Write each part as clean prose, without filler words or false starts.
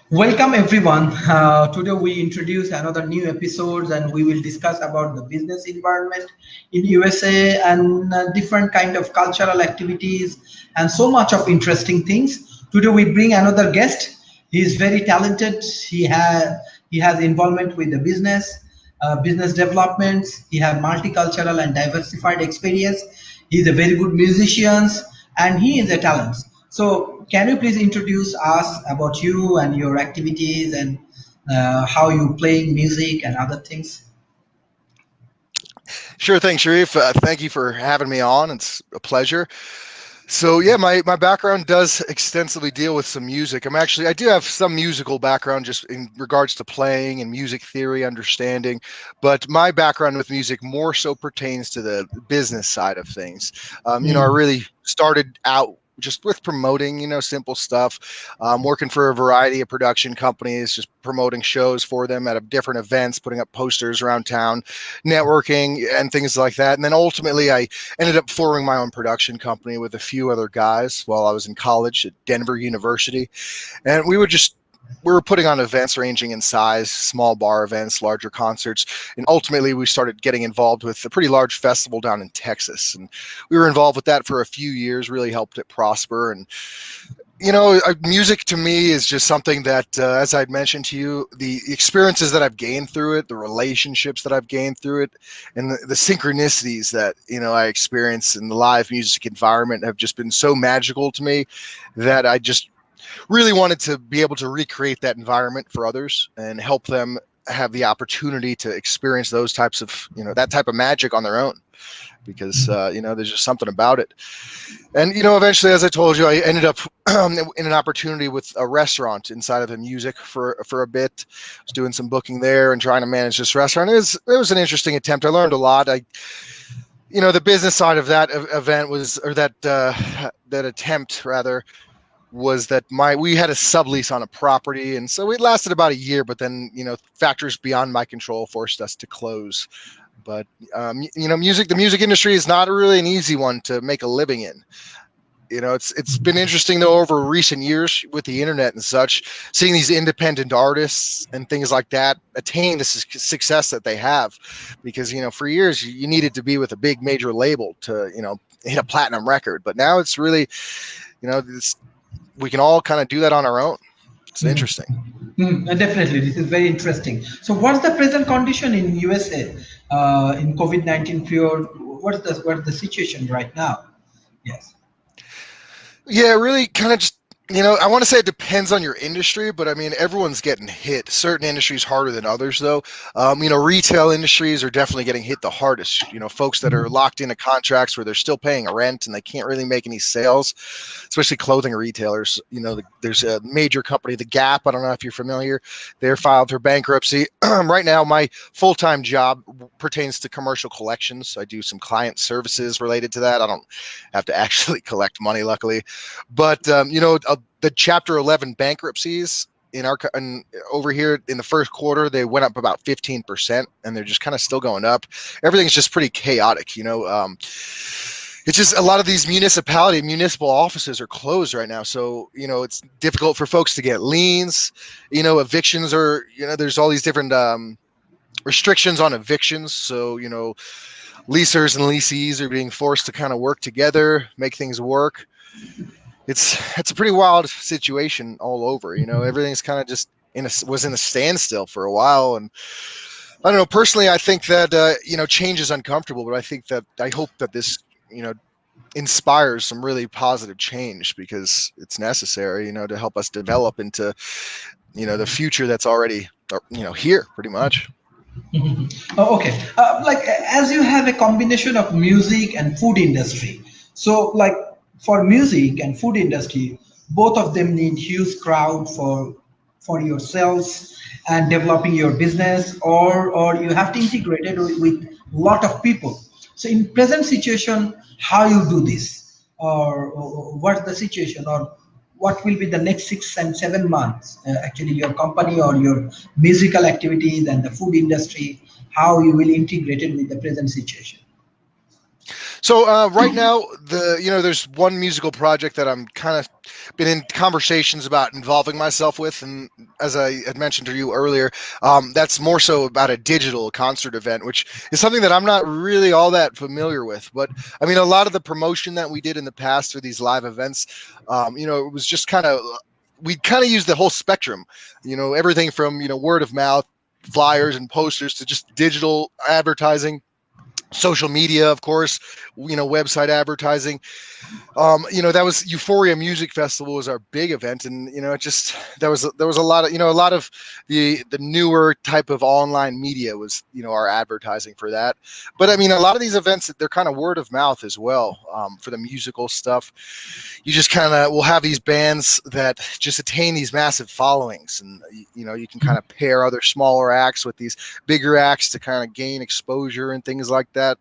Welcome everyone. Today we introduce another new episodes and we will discuss about the business environment in USA and different kind of cultural activities and so much of interesting things. Today we bring another guest. He is very talented. He has involvement with the business developments. He has multicultural and diversified experience. He is a very good musician and he is a talent. So, can you please introduce us about you and your activities and how you playing music and other things? Sure thing, Sharif. Thank you for having me on. It's a pleasure. So yeah, my background does extensively deal with some music. I do have some musical background just in regards to playing and music theory understanding, but my background with music more so pertains to the business side of things. I Mm. really started out just with promoting, simple stuff, working for a variety of production companies, just promoting shows for them at different events, putting up posters around town, networking and things like that. And then ultimately I ended up forming my own production company with a few other guys while I was in college at Denver University. And we were putting on events ranging in size, small bar events, larger concerts, and ultimately we started getting involved with a pretty large festival down in Texas. And we were involved with that for a few years, really helped it prosper. And music to me is just something that, as I'd mentioned to you, the experiences that I've gained through it, the relationships that I've gained through it, and the synchronicities that I experience in the live music environment have just been so magical to me that I just really wanted to be able to recreate that environment for others and help them have the opportunity to experience those types of that type of magic on their own because there's just something about it. And eventually, as I told you, I ended up in an opportunity with a restaurant inside of the music for a bit. I was doing some booking there and trying to manage this restaurant. It was an interesting attempt. I learned a lot. The business side of that event was, or that attempt rather, was that we had a sublease on a property, and so it lasted about a year. But then factors beyond my control forced us to close. But the music industry is not really an easy one to make a living in. It's been interesting though over recent years with the internet and such, seeing these independent artists and things like that attain the success that they have, because for years you needed to be with a big major label to hit a platinum record, but now it's really we can all kind of do that on our own. It's interesting. Definitely, this is very interesting. So, what's the present condition in USA in COVID-19 period? What's the situation right now? Yes. Yeah, really kind of just, I want to say it depends on your industry, but I mean, everyone's getting hit. Certain industries harder than others, though. Retail industries are definitely getting hit the hardest. Folks that are locked into contracts where they're still paying a rent and they can't really make any sales, especially clothing retailers. There's a major company, The Gap. I don't know if you're familiar. They're filed for bankruptcy. Right now, my full-time job pertains to commercial collections. I do some client services related to that. I don't have to actually collect money, luckily. But the Chapter 11 bankruptcies over here in the first quarter, they went up about 15%, and they're just kind of still going up. Everything's just pretty chaotic. It's just a lot of these municipal offices are closed right now, so it's difficult for folks to get liens. Evictions are there's all these different restrictions on evictions, so leasers and leasees are being forced to kind of work together, make things work. It's a pretty wild situation all over. Everything's kind of just was in a standstill for a while, and I don't know. Personally, I think that change is uncomfortable, but I hope that this inspires some really positive change because it's necessary, to help us develop into the future that's already here, pretty much. Oh, okay. Like as you have a combination of music and food industry, so like for music and food industry, both of them need huge crowd for your sales and developing your business, or you have to integrate it with lot of people. So in present situation, how you do this, or what's the situation, or what will be the next 6 and 7 months, actually your company or your musical activities and the food industry, how you will integrate it with the present situation. So right now, there's one musical project that I'm kind of been in conversations about involving myself with, and as I had mentioned to you earlier, that's more so about a digital concert event, which is something that I'm not really all that familiar with. But I mean, a lot of the promotion that we did in the past for these live events, it was just kind of we kind of used the whole spectrum, everything from word of mouth, flyers and posters to just digital advertising, social media, of course, website advertising. That was Euphoria Music Festival was our big event, and it just there was a lot of the newer type of online media was our advertising for that. But I mean, a lot of these events, they're kind of word of mouth as well. For the musical stuff, you just kind of will have these bands that just attain these massive followings, and you can kind of pair other smaller acts with these bigger acts to kind of gain exposure and things like that.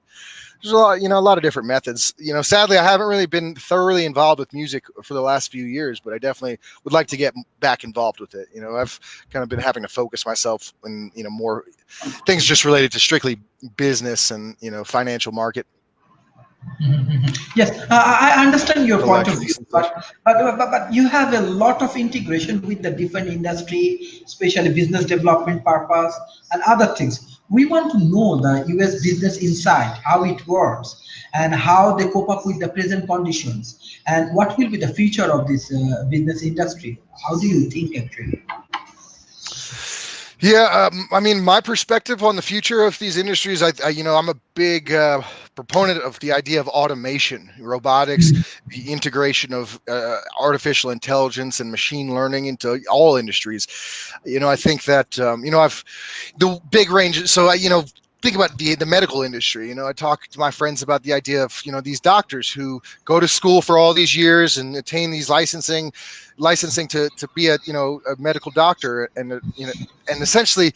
There's a lot of different methods. Sadly, I haven't really been thoroughly involved with music for the last few years, but I definitely would like to get back involved with it. I've kind of been having to focus myself in, more things just related to strictly business and, financial market Yes, I understand your point of view, collections and such. but you have a lot of integration with the different industry, especially business development purpose and other things. We want to know the US business inside, how it works, and how they cope up with the present conditions, and what will be the future of this business industry. How do you think actually? Yeah, I mean, my perspective on the future of these industries, I'm a big proponent of the idea of automation, robotics, the integration of artificial intelligence and machine learning into all industries. I think that I've the big range. So think about the medical industry. I talk to my friends about the idea of these doctors who go to school for all these years and attain these licensing to be a medical doctor, and and essentially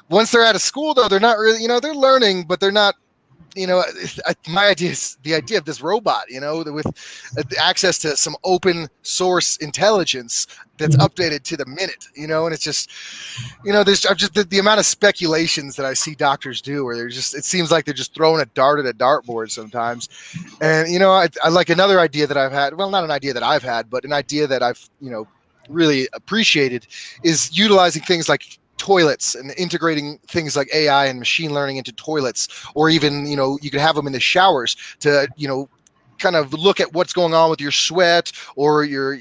once they're out of school, though, they're not really they're learning, but they're not my idea is the idea of this robot, with access to some open source intelligence that's updated to the minute, and it's just, there's just the amount of speculations that I see doctors do where it seems like they're just throwing a dart at a dartboard sometimes. And, I like another idea that I've had, well, not an idea that I've had, but an idea that I've, really appreciated is utilizing things like toilets and integrating things like AI and machine learning into toilets, or even you could have them in the showers to kind of look at what's going on with your sweat or your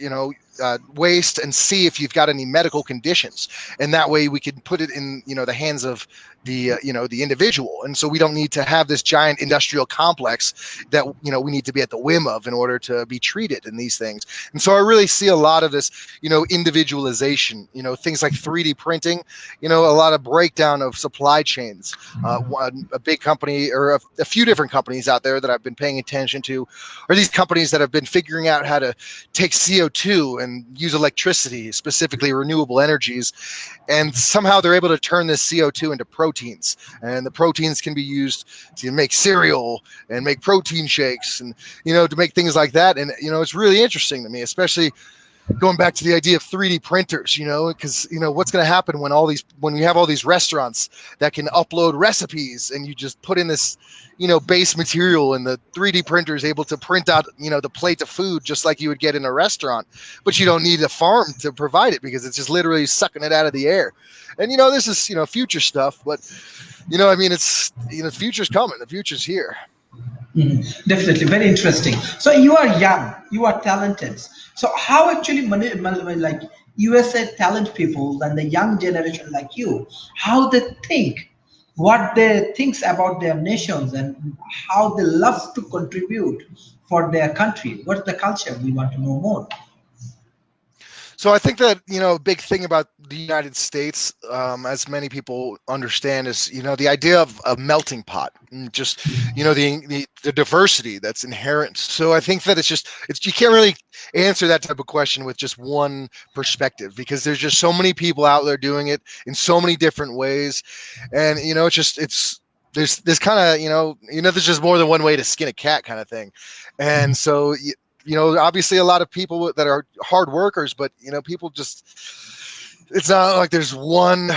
waste and see if you've got any medical conditions, and that way we can put it in the hands of the the individual, and so we don't need to have this giant industrial complex that we need to be at the whim of in order to be treated in these things. And so I really see a lot of this individualization, things like 3D printing, a lot of breakdown of supply chains. A big company, or a few different companies out there that I've been paying attention to, are these companies that have been figuring out how to take CO2 and use electricity, specifically renewable energies, and somehow they're able to turn this CO2 into proteins, and the proteins can be used to make cereal and make protein shakes, and to make things like that. And it's really interesting to me, especially going back to the idea of 3D printers, because what's going to happen when you have all these restaurants that can upload recipes, and you just put in this base material, and the 3D printer is able to print out the plate of food just like you would get in a restaurant, but you don't need a farm to provide it because it's just literally sucking it out of the air. And this is future stuff, but I mean, it's the future's coming, the future's here. Definitely, very interesting. So you are young, you are talented. So how actually like USA talent people and the young generation like you, how they think, what they thinks about their nations, and how they love to contribute for their country. What's the culture? We want to know more. So I think that a big thing about the United States, as many people understand, is the idea of a melting pot, and just the diversity that's inherent. So I think that it's you can't really answer that type of question with just one perspective, because there's just so many people out there doing it in so many different ways, and there's this kind of there's just more than one way to skin a cat kind of thing, and so. Obviously a lot of people that are hard workers, but people just, it's not like there's one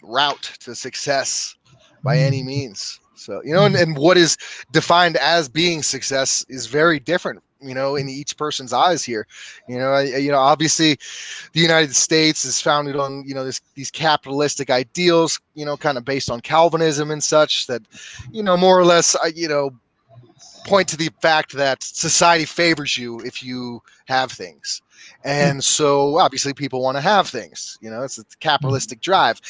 route to success by any means. So, and what is defined as being success is very different, in each person's eyes here. Obviously the United States is founded on, these capitalistic ideals, kind of based on Calvinism and such that, more or less, point to the fact that society favors you if you have things. And so obviously people want to have things, it's a capitalistic drive.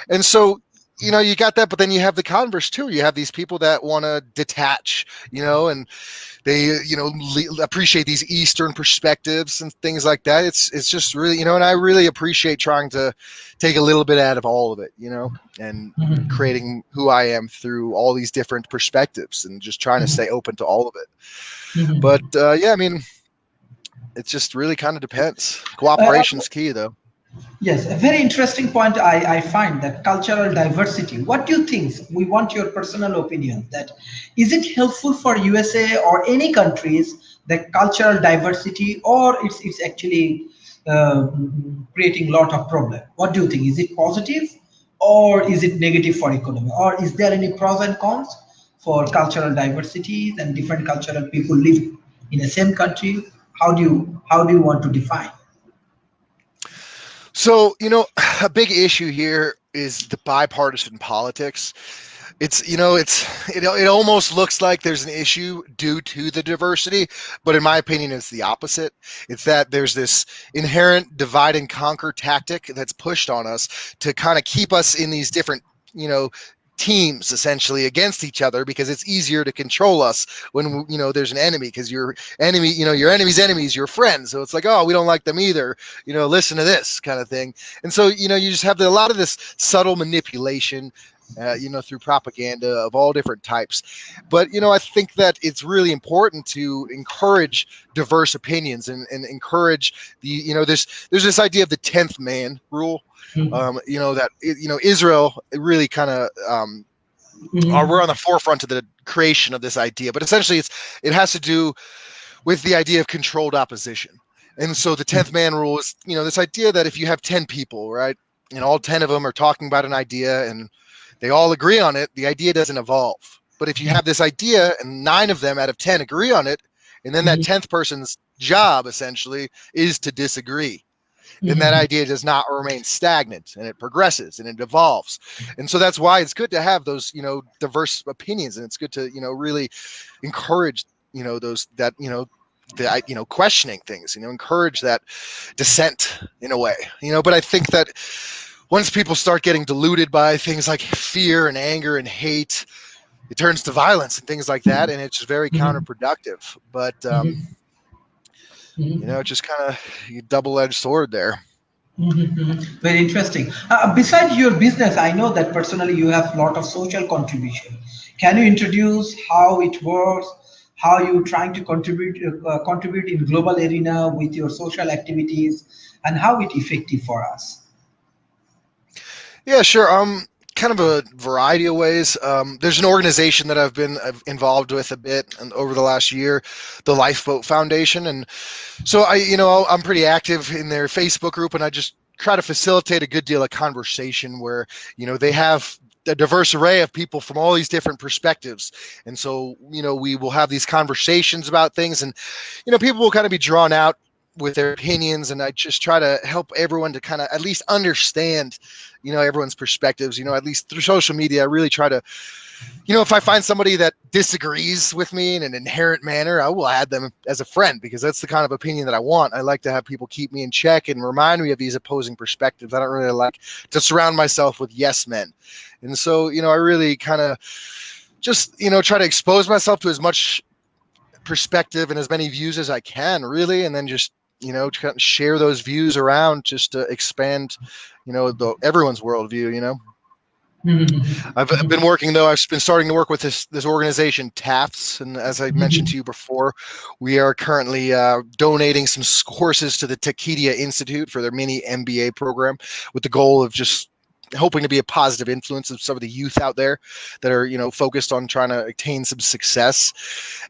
And so, you got that, but then you have the converse too. You have these people that want to detach, and they, appreciate these Eastern perspectives and things like that. It's just really, and I really appreciate trying to take a little bit out of all of it, and creating who I am through all these different perspectives and just trying to stay open to all of it. But yeah, I mean, it just really kind of depends. Cooperation's key, though. Yes, a very interesting point. I find that cultural diversity. What do you think? We want your personal opinion. That is it helpful for USA or any countries, the cultural diversity, or it's actually creating a lot of problem? What do you think? Is it positive or is it negative for economy? Or is there any pros and cons for cultural diversities and different cultural people live in the same country? How do you want to define? So, a big issue here is the bipartisan politics. It almost looks like there's an issue due to the diversity, but in my opinion, it's the opposite. It's that there's this inherent divide and conquer tactic that's pushed on us to kind of keep us in these different, teams essentially against each other, because it's easier to control us when there's an enemy, because your enemy, your enemy's enemy is your friend. So it's like, oh, we don't like them either, listen to this kind of thing. And so you just have a lot of this subtle manipulation, through propaganda of all different types. But I think that it's really important to encourage diverse opinions and encourage the there's this idea of the 10th man rule. Israel really kind of we're on the forefront of the creation of this idea, but essentially it has to do with the idea of controlled opposition. And so the 10th man rule is, this idea that if you have 10 people, right, and all 10 of them are talking about an idea and they all agree on it, the idea doesn't evolve. But if you have this idea and 9 of them out of 10 agree on it, and then that 10th person's job essentially is to disagree, then that idea does not remain stagnant, and it progresses and it evolves. And so that's why it's good to have those, diverse opinions, and it's good to, really encourage, those that, questioning things, encourage that dissent in a way, but I think that once people start getting diluted by things like fear and anger and hate, it turns to violence and things like that, and it's very counterproductive. But just kind of a double-edged sword there. Very interesting. Besides your business, I know that personally you have a lot of social contribution. Can you introduce how it works, how you trying to contribute in global arena with your social activities, and how it effective for us? Yeah, sure. Kind of a variety of ways. There's an organization that I've been involved with a bit and over the last year, the Lifeboat Foundation. And so I'm pretty active in their Facebook group, and I just try to facilitate a good deal of conversation where, they have a diverse array of people from all these different perspectives. And so, we will have these conversations about things, and, people will kind of be drawn out with their opinions, and I just try to help everyone to kind of at least understand, everyone's perspectives, at least through social media. I really try to, if I find somebody that disagrees with me in an inherent manner, I will add them as a friend, because that's the kind of opinion that I want. I like to have people keep me in check and remind me of these opposing perspectives. I don't really like to surround myself with yes men. And so, I really kind of just, try to expose myself to as much perspective and as many views as I can, really, and then just to share those views around, just to expand everyone's worldview. I've been working, though. I've been starting to work with this organization, TAFTS, and as I mentioned to you before, we are currently donating some courses to the Takedia Institute for their mini MBA program, with the goal of just hoping to be a positive influence of some of the youth out there that are focused on trying to attain some success.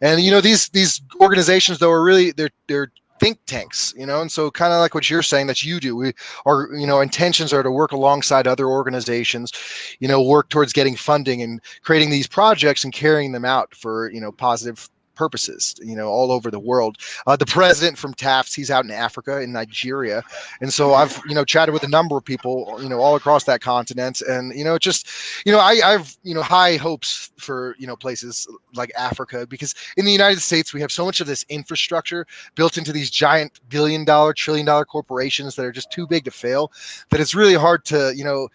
And these organizations, though, are really they're think tanks, and so kind of like what you're saying that you do. Our intentions are to work alongside other organizations, work towards getting funding and creating these projects and carrying them out for positive purposes, all over the world. The president from Tufts, he's out in Africa, in Nigeria, and so I've chatted with a number of people, all across that continent, and just I've high hopes for places like Africa, because in the United States we have so much of this infrastructure built into these giant billion-dollar, trillion-dollar corporations that are just too big to fail, that it's really hard to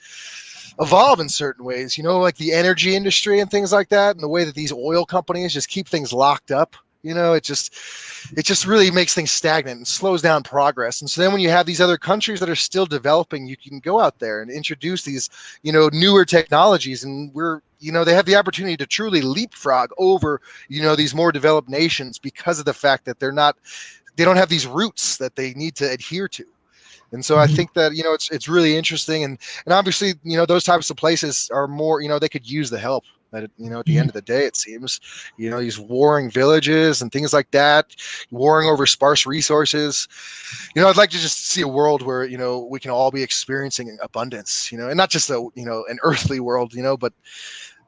evolve in certain ways, like the energy industry and things like that, and the way that these oil companies just keep things locked up. It just really makes things stagnant and slows down progress. And so then when you have these other countries that are still developing, you can go out there and introduce these newer technologies, and they have the opportunity to truly leapfrog over these more developed nations, because of the fact that they don't have these roots that they need to adhere to. And so I think that it's really interesting, and obviously those types of places are more they could use the help. At at the end of the day, it seems these warring villages and things like that, warring over sparse resources. I'd like to just see a world where we can all be experiencing abundance, and not just an earthly world, but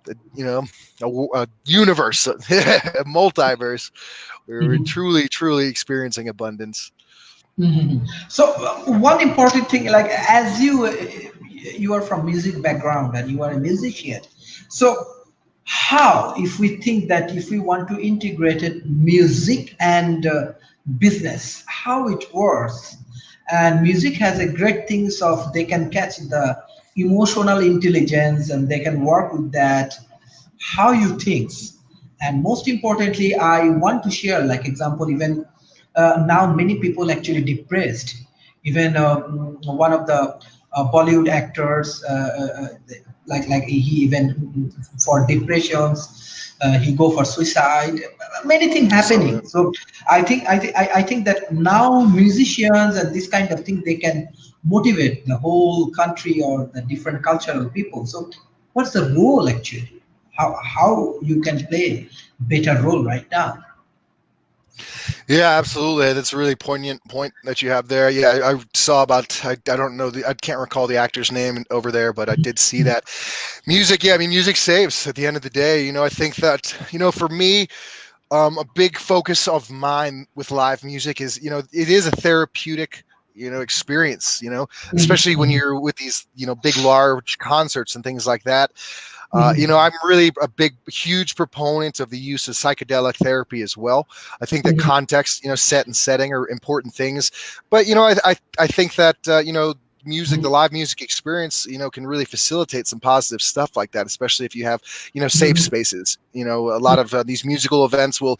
a universe, a multiverse, where we're truly experiencing abundance. So one important thing, like as you are from music background and you are a musician, so how, if we think that if we want to integrate it, music and business, how it works? And music has a great things of they can catch the emotional intelligence and they can work with that. How you think? And most importantly, I want to share like example, even now many people actually depressed. Even one of the Bollywood actors, like he even for depressions, he go for suicide. Many things happening. So I think that now musicians and this kind of thing, they can motivate the whole country or the different cultural people. So what's the role actually? How you can play better role right now? Yeah, absolutely. That's a really poignant point that you have there. Yeah, I saw about, I don't know, I can't recall the actor's name over there, but I did see that. Music, yeah, I mean, music saves at the end of the day. I think that, for me, a big focus of mine with live music is, it is a therapeutic, experience, especially when you're with these, big, large concerts and things like that. I'm really a huge proponent of the use of psychedelic therapy as well. I think that context, set and setting are important things. But, I think that, music, the live music experience, can really facilitate some positive stuff like that, especially if you have, safe spaces. A lot of these musical events will,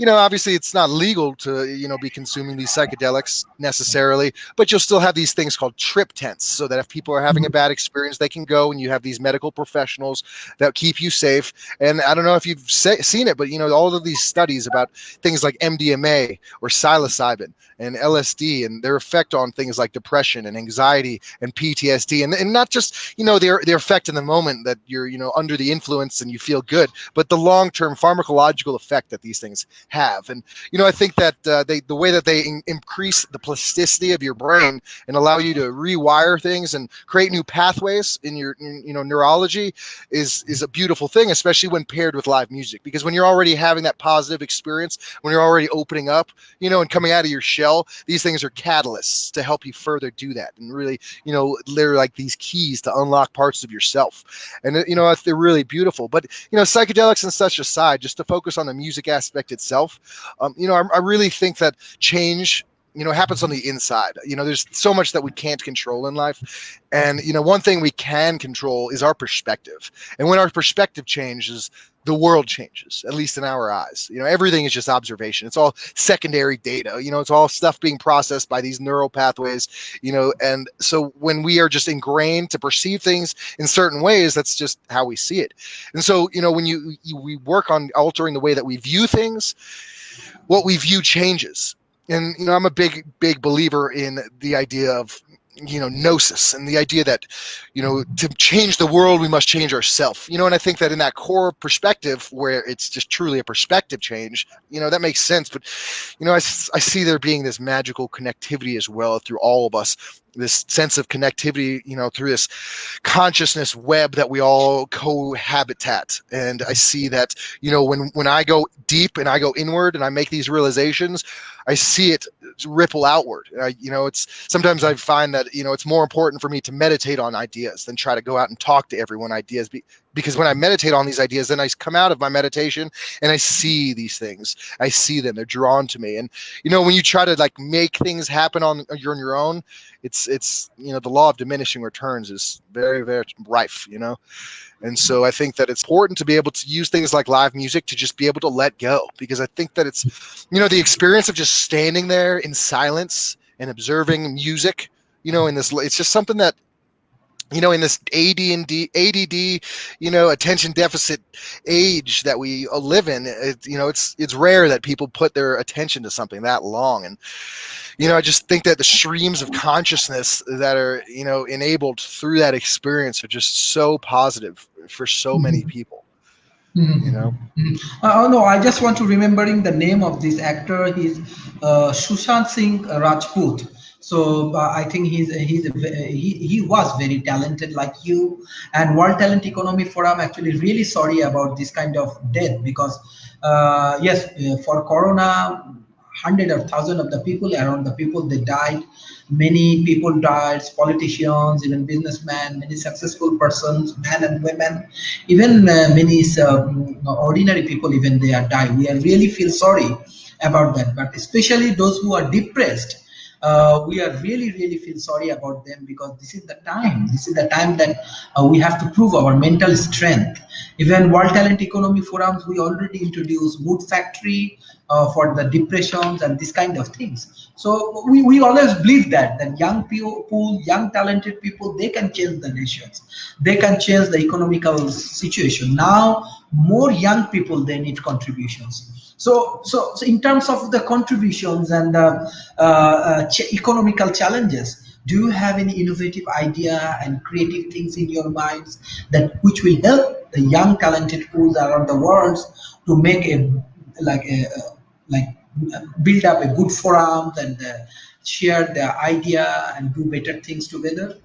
obviously it's not legal to, be consuming these psychedelics necessarily, but you'll still have these things called trip tents, so that if people are having a bad experience, they can go, and you have these medical professionals that keep you safe. And I don't know if you've seen it, but, all of these studies about things like MDMA or psilocybin and LSD and their effect on things like depression and anxiety and PTSD, and not just their effect in the moment that you're under the influence and you feel good, but the long-term pharmacological effect that these things have. And I think that the way that they increase the plasticity of your brain and allow you to rewire things and create new pathways in your neurology is a beautiful thing, especially when paired with live music, because when you're already having that positive experience, when you're already opening up, and coming out of your shell, these things are catalysts to help you further do that. And really, they're like these keys to unlock parts of yourself. And, they're really beautiful. But, psychedelics and such aside, just to focus on the music aspect itself, I really think that change, happens on the inside. There's so much that we can't control in life. And, one thing we can control is our perspective. And when our perspective changes, the world changes, at least in our eyes. Everything is just observation. It's all secondary data. It's all stuff being processed by these neural pathways, and so when we are just ingrained to perceive things in certain ways, that's just how we see it. And so, when we work on altering the way that we view things, what we view changes. And, I'm a big believer in the idea of, gnosis, and the idea that, to change the world, we must change ourselves. And I think that in that core perspective, where it's just truly a perspective change, that makes sense. But, I see there being this magical connectivity as well through all of us, this sense of connectivity, through this consciousness web that we all cohabitat. And I see that, when I go deep and I go inward and I make these realizations, I see it ripple outward. It's sometimes I find that, it's more important for me to meditate on ideas than try to go out and talk to everyone ideas, because when I meditate on these ideas, then I come out of my meditation and I see these things. I see them. They're drawn to me. And, when you try to like make things happen on your own, it's the law of diminishing returns is very, very rife, And so I think that it's important to be able to use things like live music to just be able to let go, because I think that it's, the experience of just standing there in silence and observing music, in this, it's just something that, in this ADD, attention deficit age that we live in, it's rare that people put their attention to something that long. And, I just think that the streams of consciousness that are, enabled through that experience are just so positive for so many people. Oh no, I just want to remembering the name of this actor. He's Sushant Singh Rajput. So I think he was very talented like you. And World Talent Economy Forum actually really sorry about this kind of death, because yes, for Corona, hundred or thousand of the people around the people they died. Many people died, politicians, even businessmen, many successful persons, men and women, even many ordinary people, even they are died. We are really feel sorry about that, but especially those who are depressed. We are really feel sorry about them, because this is the time. This is the time that we have to prove our mental strength. Even World Talent Economy Forums, we already introduced Mood Factory for the depressions and this kind of things. So we always believe that young people, young talented people, they can change the nations. They can change the economical situation. Now, more young people, they need contributions. So in terms of the contributions and the economical challenges, do you have any innovative idea and creative things in your minds that which will help the young talented pools around the world to make build up a good forum and share their idea and do better things together?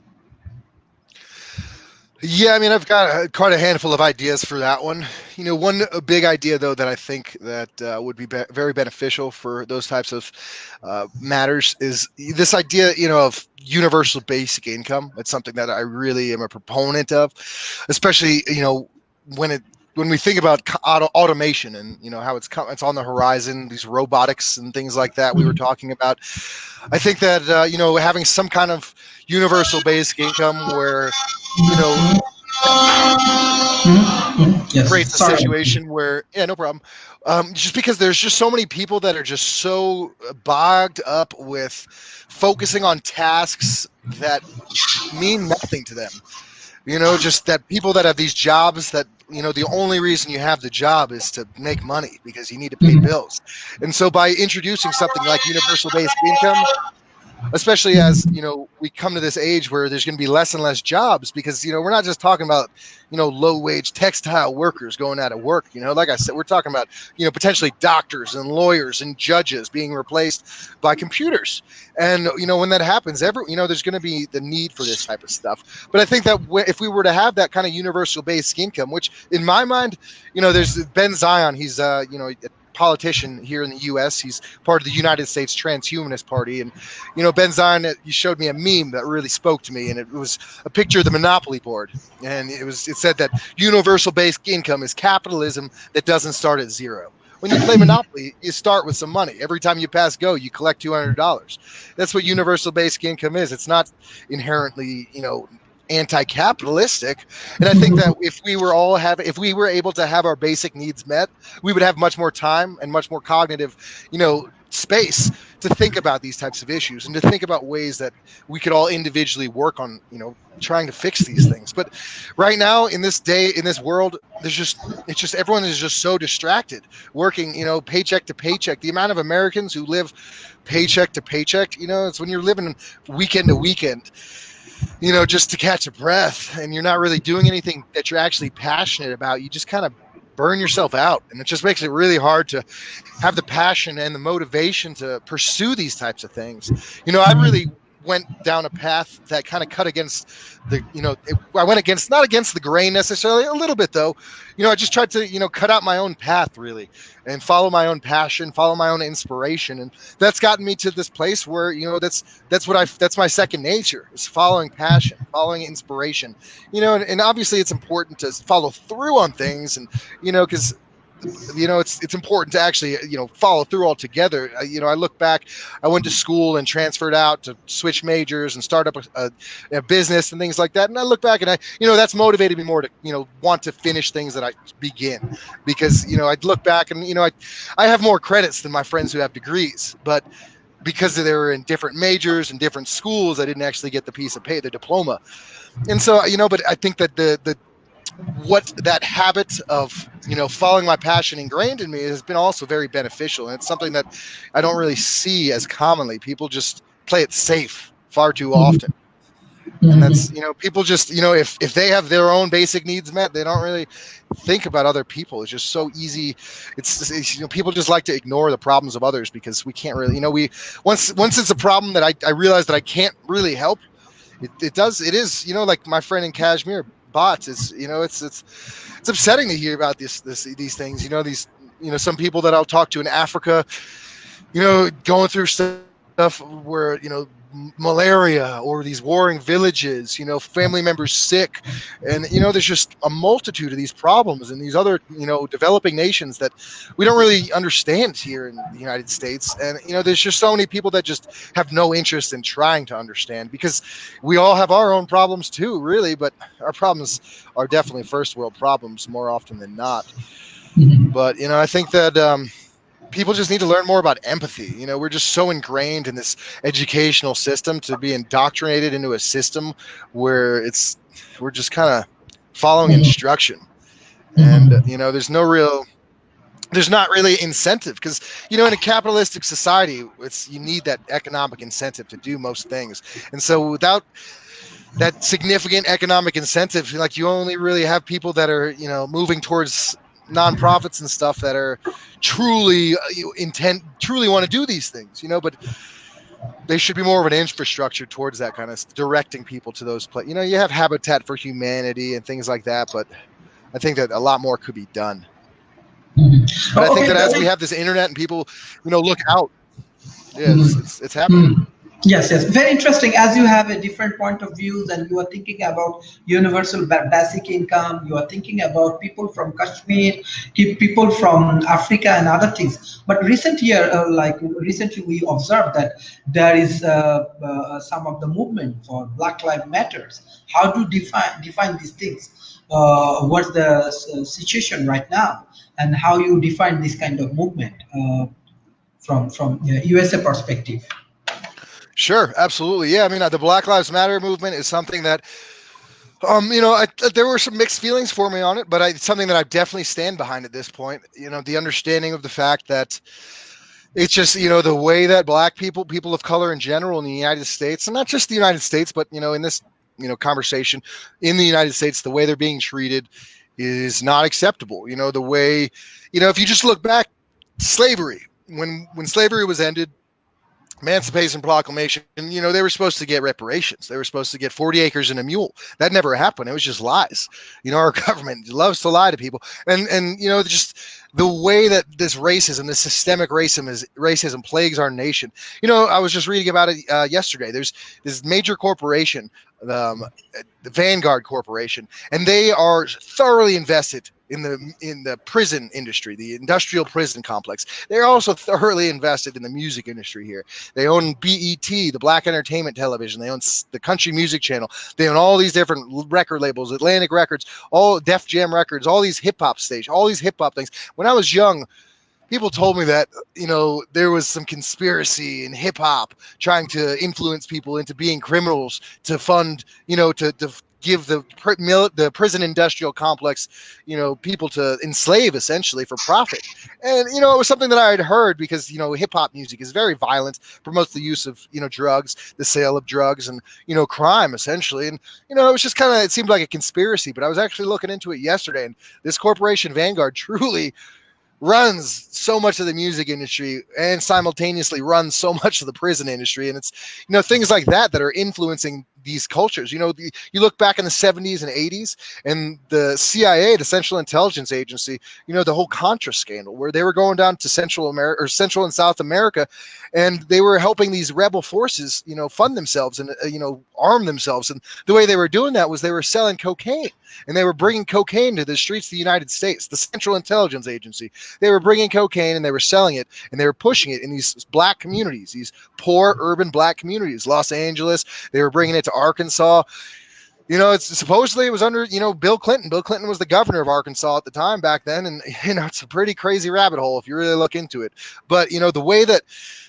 Yeah, I mean, I've got quite a handful of ideas for that one. One big idea, though, that I think that would be very beneficial for those types of matters is this idea, of universal basic income. It's something that I really am a proponent of, especially, when we think about automation and how it's on the horizon, these robotics and things like that we were talking about. I think that having some kind of universal basic income where Yes. creates a Sorry. situation where, yeah, no problem. Just because there's just so many people that are just so bogged up with focusing on tasks that mean nothing to them. Just that people that have these jobs that, the only reason you have the job is to make money because you need to pay bills. And so by introducing something like universal basic income, especially as we come to this age where there's going to be less and less jobs, because we're not just talking about low wage textile workers going out of work. Like I said, we're talking about potentially doctors and lawyers and judges being replaced by computers. And when that happens, there's going to be the need for this type of stuff. But I think that if we were to have that kind of universal basic income, which in my mind, there's Ben Zion, he's politician here in the U.S. He's part of the United States Transhumanist Party. And, Ben Zion, you showed me a meme that really spoke to me, and it was a picture of the Monopoly board. And it said that universal basic income is capitalism that doesn't start at zero. When you play Monopoly, you start with some money. Every time you pass go, you collect $200. That's what universal basic income is. It's not inherently, anti-capitalistic. And I think that if we were able to have our basic needs met, we would have much more time and much more cognitive, space to think about these types of issues and to think about ways that we could all individually work on, trying to fix these things. But right now, in this day, in this world, it's just everyone is just so distracted, working, paycheck to paycheck. The amount of Americans who live paycheck to paycheck, it's when you're living weekend to weekend, just to catch a breath, and you're not really doing anything that you're actually passionate about. You just kind of burn yourself out, and it just makes it really hard to have the passion and the motivation to pursue these types of things. I really went down a path that kind of cut against I went against, not against the grain necessarily, a little bit though. I just tried to, cut out my own path really and follow my own passion, follow my own inspiration. And that's gotten me to this place where, that's my second nature, is following passion, following inspiration, and obviously it's important to follow through on things, and, because it's important to actually, follow through altogether. I look back, I went to school and transferred out to switch majors and start up a business and things like that. And I look back and that's motivated me more to, want to finish things that I begin, because, I'd look back and, I have more credits than my friends who have degrees, but because they were in different majors and different schools, I didn't actually get the piece of the diploma. And so, but I think that what that habit of following my passion ingrained in me has been also very beneficial, and it's something that I don't really see as commonly. People just play it safe far too often, and that's people just if they have their own basic needs met, they don't really think about other people. It's just so easy. It's people just like to ignore the problems of others, because we can't really we once it's a problem that I realize that I can't really help. It is like my friend in Kashmir, bots. It's upsetting to hear about these things. These some people that I'll talk to in Africa, going through stuff where malaria, or these warring villages, family members sick, and there's just a multitude of these problems in these other developing nations that we don't really understand here in the United States. And there's just so many people that just have no interest in trying to understand, because we all have our own problems too, really, but our problems are definitely first world problems more often than not. But I think that people just need to learn more about empathy. We're just so ingrained in this educational system to be indoctrinated into a system where we're just kind of following instruction, and there's not really incentive, because in a capitalistic society, you need that economic incentive to do most things. And so without that significant economic incentive, like, you only really have people that are moving towards nonprofits and stuff that are truly want to do these things, but they should be more of an infrastructure towards that kind of directing people to those places. You have Habitat for Humanity and things like that, but I think that a lot more could be done. But I think that as we have this internet and people look out, it's happening. Yes, very interesting. As you have a different point of views, and you are thinking about universal basic income, you are thinking about people from Kashmir, people from Africa and other things. But recently we observed that there is some of the movement for Black Lives Matters. How to define these things? What's the situation right now, and how you define this kind of movement from USA perspective? Sure, absolutely. Yeah, I mean, the Black Lives Matter movement is something that, there were some mixed feelings for me on it, but it's something that I definitely stand behind at this point. The understanding of the fact that it's just, the way that Black people of color in general in the United States, and not just the United States, but, in this, conversation in the United States, the way they're being treated is not acceptable. The way, if you just look back, slavery, when slavery was ended, Emancipation Proclamation, they were supposed to get reparations. They were supposed to get 40 acres and a mule. That never happened. It was just lies. Our government loves to lie to people. And just the way that this racism, this systemic racism plagues our nation. I was just reading about it yesterday. There's this major corporation, the Vanguard Corporation, and they are thoroughly invested in the prison industry, the industrial prison complex. They're also thoroughly invested in the music industry here. They own BET, the Black Entertainment Television. They own the Country Music Channel. They own all these different record labels, Atlantic Records, all Def Jam Records, all these hip hop stations, all these hip hop things. When I was young, people told me that, there was some conspiracy in hip hop trying to influence people into being criminals to fund, to give the prison industrial complex, people to enslave essentially for profit. And, it was something that I had heard because, hip hop music is very violent, promotes the use of, drugs, the sale of drugs and, crime essentially. And, it was just it seemed like a conspiracy, but I was actually looking into it yesterday, and this corporation Vanguard truly runs so much of the music industry and simultaneously runs so much of the prison industry. And it's, things like that are influencing these cultures. You look back in the 70s and 80s, and the CIA, the Central Intelligence Agency, the whole Contra scandal, where they were going down to Central America or Central and South America, and they were helping these rebel forces, fund themselves and, arm themselves. And the way they were doing that was they were selling cocaine, and they were bringing cocaine to the streets of the United States. The Central Intelligence Agency, they were bringing cocaine and they were selling it, and they were pushing it in these black communities, these poor urban black communities, Los Angeles. They were bringing it to Arkansas. It's supposedly it was under, Bill Clinton. Bill Clinton was the governor of Arkansas at the time back then. And, it's a pretty crazy rabbit hole if you really look into it. But, the way that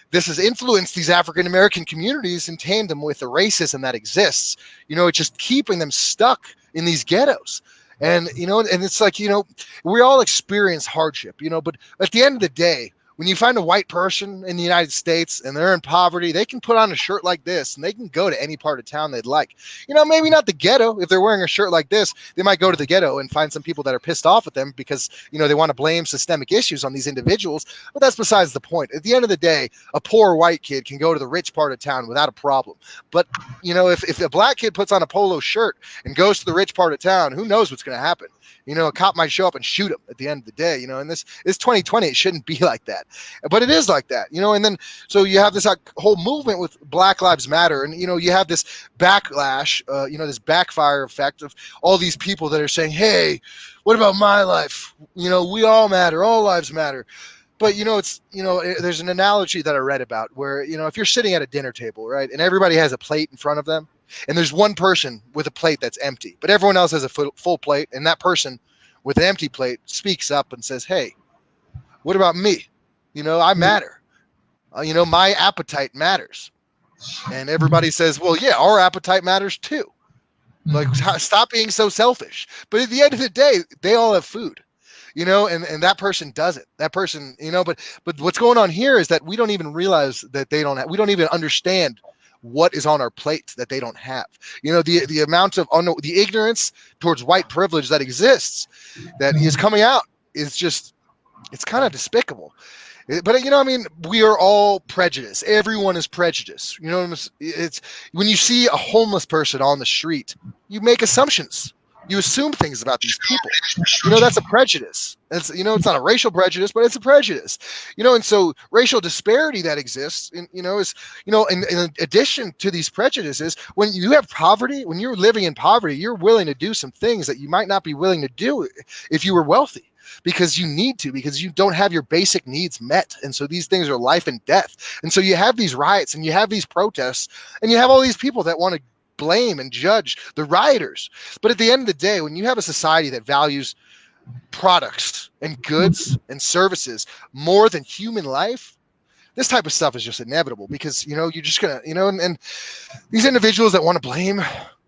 this has influenced these African-American communities and tamed them with the racism that exists, it's just keeping them stuck in these ghettos. And, and it's like, we all experience hardship, but at the end of the day, when you find a white person in the United States and they're in poverty, they can put on a shirt like this and they can go to any part of town they'd like. Maybe not the ghetto. If they're wearing a shirt like this, they might go to the ghetto and find some people that are pissed off at them because, they want to blame systemic issues on these individuals. But that's besides the point. At the end of the day, a poor white kid can go to the rich part of town without a problem. But, if a black kid puts on a polo shirt and goes to the rich part of town, who knows what's going to happen? A cop might show up and shoot him at the end of the day, and this is 2020. It shouldn't be like that, but it is like that, and then, so you have this whole movement with Black Lives Matter, and, you have this backlash, this backfire effect of all these people that are saying, hey, what about my life? We all matter. All lives matter. But, it's, there's an analogy that I read about where, if you're sitting at a dinner table, right, and everybody has a plate in front of them, and there's one person with a plate that's empty, but everyone else has a full plate, and that person with an empty plate speaks up and says, hey, what about me? I matter. My appetite matters. And everybody says, well, yeah, our appetite matters too. Like, stop being so selfish. But at the end of the day, they all have food. And that person doesn't. That person, but what's going on here is that we don't even realize that they don't have, we don't even understand what is on our plate that they don't have. The amount of the ignorance towards white privilege that exists, that is coming out, is just, it's kind of despicable. But we are all prejudiced. Everyone is prejudiced. It's when you see a homeless person on the street, you make assumptions. You assume things about these people. That's a prejudice. It's not a racial prejudice, but it's a prejudice. And so racial disparity that exists, is, in addition to these prejudices, when you have poverty, when you're living in poverty, you're willing to do some things that you might not be willing to do if you were wealthy. Because you need to, because you don't have your basic needs met. And so these things are life and death. And so you have these riots and you have these protests and you have all these people that want to blame and judge the rioters. But at the end of the day, when you have a society that values products and goods and services more than human life, this type of stuff is just inevitable, because, you're just going to, and these individuals that want to blame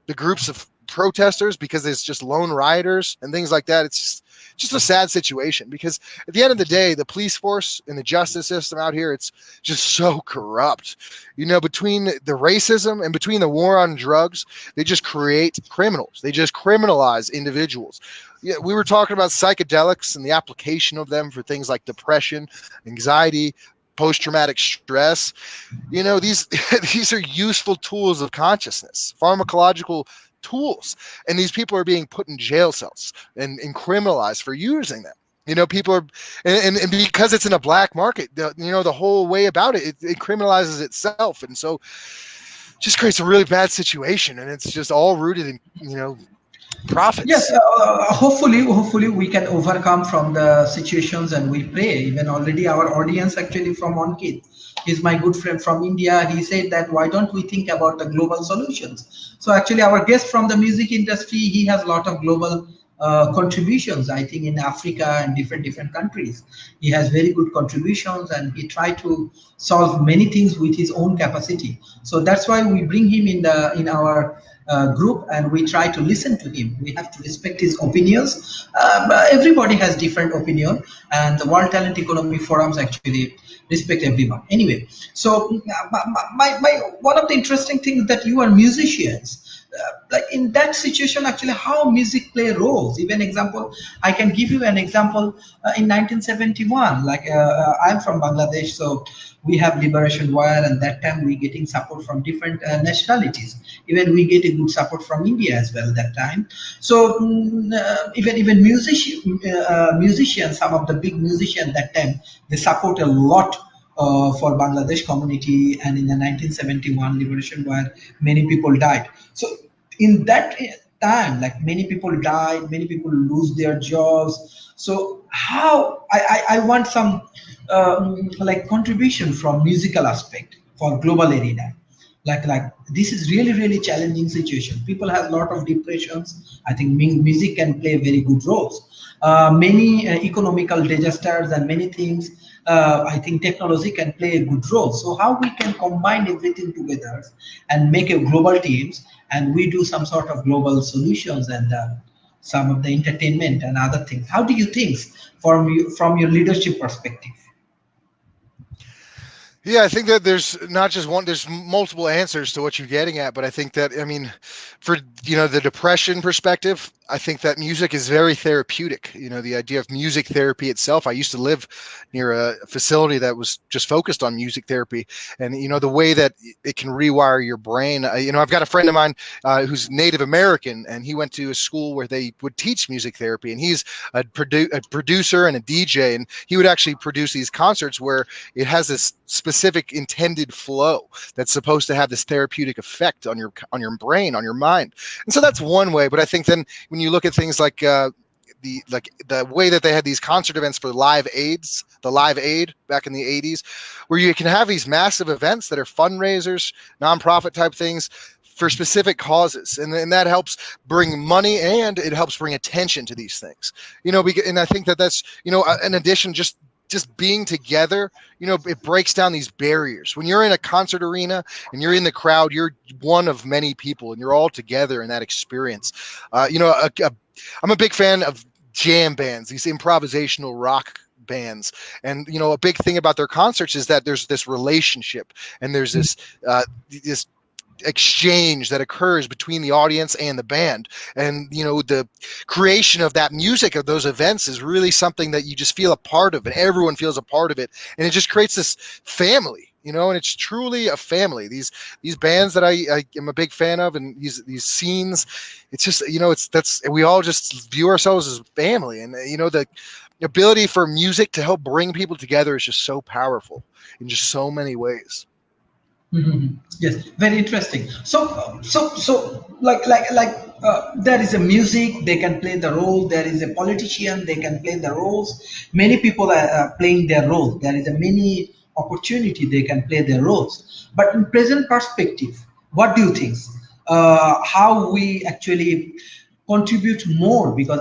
the groups of protesters because it's just lone rioters and things like that, it's just a sad situation, because at the end of the day, the police force and the justice system out here, it's just so corrupt. Between the racism and between the war on drugs, they just create criminals. They just criminalize individuals. Yeah, we were talking about psychedelics and the application of them for things like depression, anxiety, post-traumatic stress. These are useful tools of consciousness, pharmacological tools, and these people are being put in jail cells and criminalized for using them. People are, and because it's in a black market, the whole way about it criminalizes itself, and so just creates a really bad situation, and it's just all rooted in profits. Yes, hopefully we can overcome from the situations, and we pray. Even already our audience actually from Ankit, he's my good friend from India. He said that why don't we think about the global solutions? So actually our guest from the music industry, he has a lot of global contributions, I think, in Africa and different countries. He has very good contributions, and he tried to solve many things with his own capacity. So that's why we bring him in our group, and we try to listen to him. We have to respect his opinions. But everybody has different opinion, and the World Talent Economy Forums actually respect everyone. Anyway, so one of the interesting things that you are musicians. Like in that situation, actually, how music play roles. Even example, I can give you an example. In 1971, like I'm from Bangladesh, so we have liberation war, and that time we getting support from different nationalities. Even we get a good support from India as well that time. So even musicians, some of the big musicians that time, they support a lot for Bangladesh community. And in the 1971 liberation war, many people died. So in that time, like many people died, many people lose their jobs. So how I want some like contribution from musical aspect for global arena. Like this is really challenging situation. People have a lot of depressions. I think music can play very good roles. Many economical disasters and many things. I think technology can play a good role. So how we can combine everything together and make a global teams, and we do some sort of global solutions, and some of the entertainment and other things. How do you think from your leadership perspective? Yeah, I think that there's not just one, there's multiple answers to what you're getting at, but I think that, I mean, for, the depression perspective, I think that music is very therapeutic. The idea of music therapy itself. I used to live near a facility that was just focused on music therapy, and the way that it can rewire your brain. I've got a friend of mine who's Native American, and he went to a school where they would teach music therapy, and he's a producer and a DJ, and he would actually produce these concerts where it has this specific intended flow that's supposed to have this therapeutic effect on your brain, on your mind. And so that's one way. But I think then when you look at things like the way that they had these concert events for the Live Aid back in the 80s, where you can have these massive events that are fundraisers, nonprofit type things for specific causes, and that helps bring money, and it helps bring attention to these things. And I think that that's in addition, just being together, it breaks down these barriers. When you're in a concert arena and you're in the crowd, you're one of many people, and you're all together in that experience. I'm a big fan of jam bands, these improvisational rock bands, and a big thing about their concerts is that there's this relationship, and there's this exchange that occurs between the audience and the band. And the creation of that music of those events is really something that you just feel a part of, and everyone feels a part of it, and it just creates this family, and it's truly a family. These bands that I am a big fan of, and these scenes, it's just we all just view ourselves as family. And the ability for music to help bring people together is just so powerful in just so many ways. Mhm. Yes, very interesting. So there is a music, they can play the role. There is a politician, they can play the roles. Many people are playing their role. There is a many opportunity, they can play their roles. But in present perspective, what do you think? How we actually contribute more? Because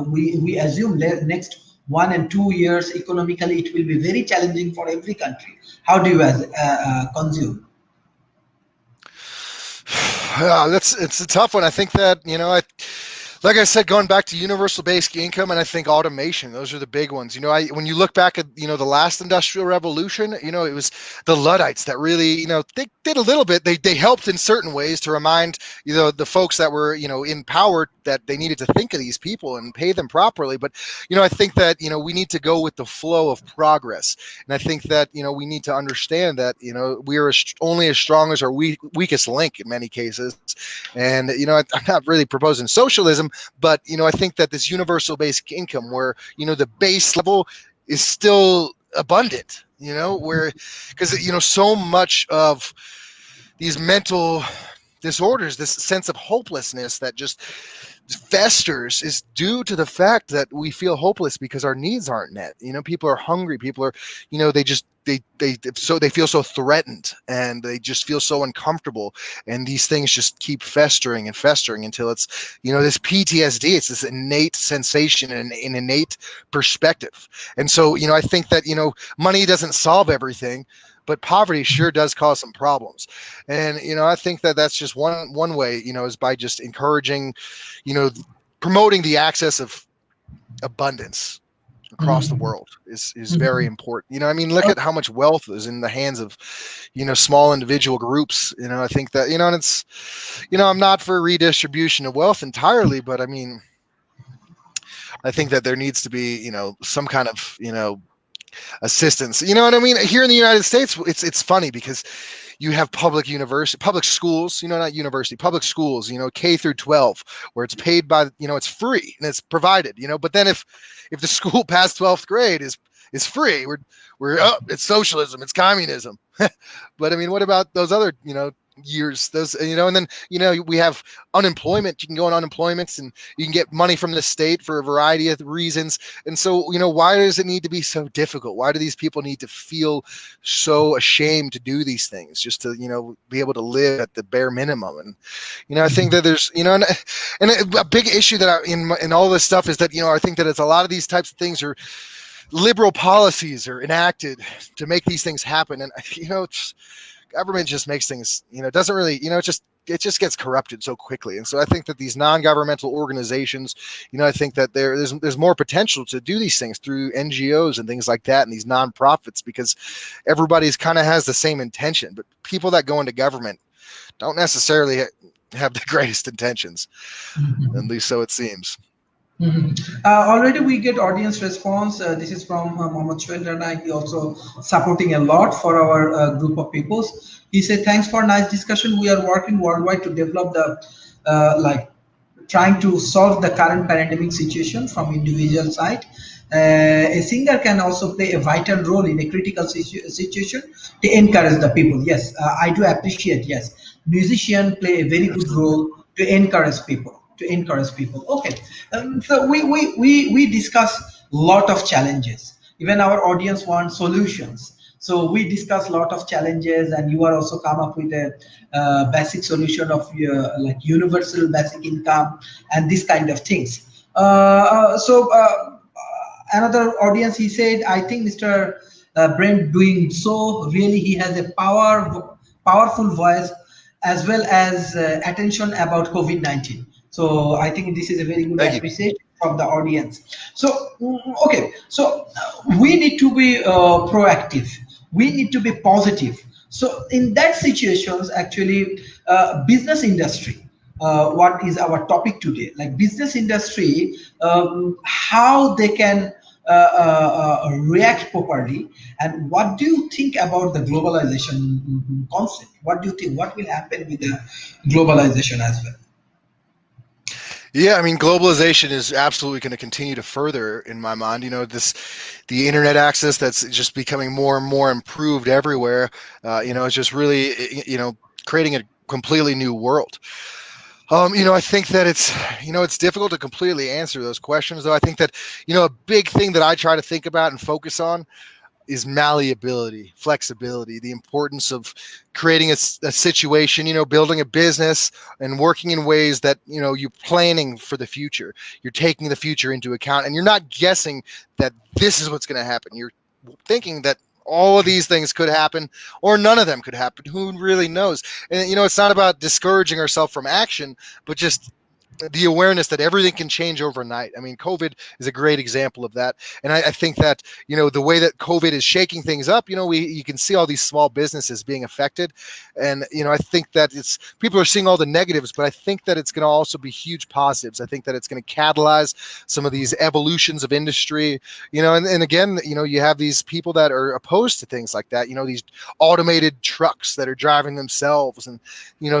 we assume next 1 and 2 years economically it will be very challenging for every country. How do you consume? It's a tough one. I think that like I said, going back to universal basic income, and I think automation, those are the big ones. When you look back at the last industrial revolution, it was the Luddites that really they did a little bit. They helped in certain ways to remind the folks that were in power that they needed to think of these people and pay them properly. But I think that we need to go with the flow of progress, and I think that we need to understand that we are only as strong as our weakest link in many cases. And I'm not really proposing socialism, but I think that this universal basic income, where the base level is still abundant, where because so much of these mental disorders, this sense of hopelessness that just festers is due to the fact that we feel hopeless because our needs aren't met. People are hungry. People are, they feel so threatened, and they just feel so uncomfortable. And these things just keep festering and festering until it's, this PTSD, it's this innate sensation and an innate perspective. And so, I think that, money doesn't solve everything, but poverty sure does cause some problems. And I think that that's just one way, is by just encouraging, promoting the access of abundance across the world is very important. Look at how much wealth is in the hands of, small individual groups. I think that, and it's, I'm not for redistribution of wealth entirely, but I think that there needs to be, some kind of, assistance. You know what I mean? Here in the United States, it's funny because you have public schools, not university, public schools, K through 12, where it's paid by, it's free and it's provided, but then if the school past 12th grade is free, it's socialism, it's communism. But what about those other, years, those, and then, we have unemployment. You can go on unemployment and you can get money from the state for a variety of reasons. And so, why does it need to be so difficult? Why do these people need to feel so ashamed to do these things just to, be able to live at the bare minimum? And, I think that there's, and a big issue that in all this stuff is that, I think that it's a lot of these types of things are liberal policies are enacted to make these things happen. And, government just makes things, doesn't really, it just gets corrupted so quickly. And so I think that these non-governmental organizations, I think that there's more potential to do these things through NGOs and things like that, and these nonprofits, because everybody's kind of has the same intention. But people that go into government don't necessarily have the greatest intentions, at least so it seems. Already we get audience response. This is from Mohammed Shoaib Rana. He also supporting a lot for our group of peoples. He said, thanks for nice discussion. We are working worldwide to develop the trying to solve the current pandemic situation from individual side. A singer can also play a vital role in a critical situation to encourage the people. Yes, I do appreciate. Yes, musician play a very good role to encourage people. Okay, so we discuss a lot of challenges. Even our audience wants solutions. So we discuss a lot of challenges, and you are also come up with a basic solution of like universal basic income and this kind of things. Another audience, he said, I think Mr. Brent doing so really, he has a powerful voice as well as attention about COVID-19. So I think this is a very good appreciation from the audience. So okay, so we need to be proactive. We need to be positive. So in that situations, actually, business industry. What is our topic today? Like business industry, how they can react properly, and what do you think about the globalization concept? What do you think? What will happen with the globalization as well? Yeah, globalization is absolutely going to continue to further, in my mind, the internet access that's just becoming more and more improved everywhere, it's just really, creating a completely new world. I think that it's difficult to completely answer those questions, though. I think that, a big thing that I try to think about and focus on is malleability, flexibility, the importance of creating a situation, building a business and working in ways that, you're planning for the future. You're taking the future into account, and you're not guessing that this is what's going to happen. You're thinking that all of these things could happen, or none of them could happen. Who really knows? And, it's not about discouraging ourselves from action, but just the awareness that everything can change overnight. COVID is a great example of that. And I think that, the way that COVID is shaking things up, you can see all these small businesses being affected. And, I think that people are seeing all the negatives, but I think that it's going to also be huge positives. I think that it's going to catalyze some of these evolutions of industry, and again, you have these people that are opposed to things like that, these automated trucks that are driving themselves and,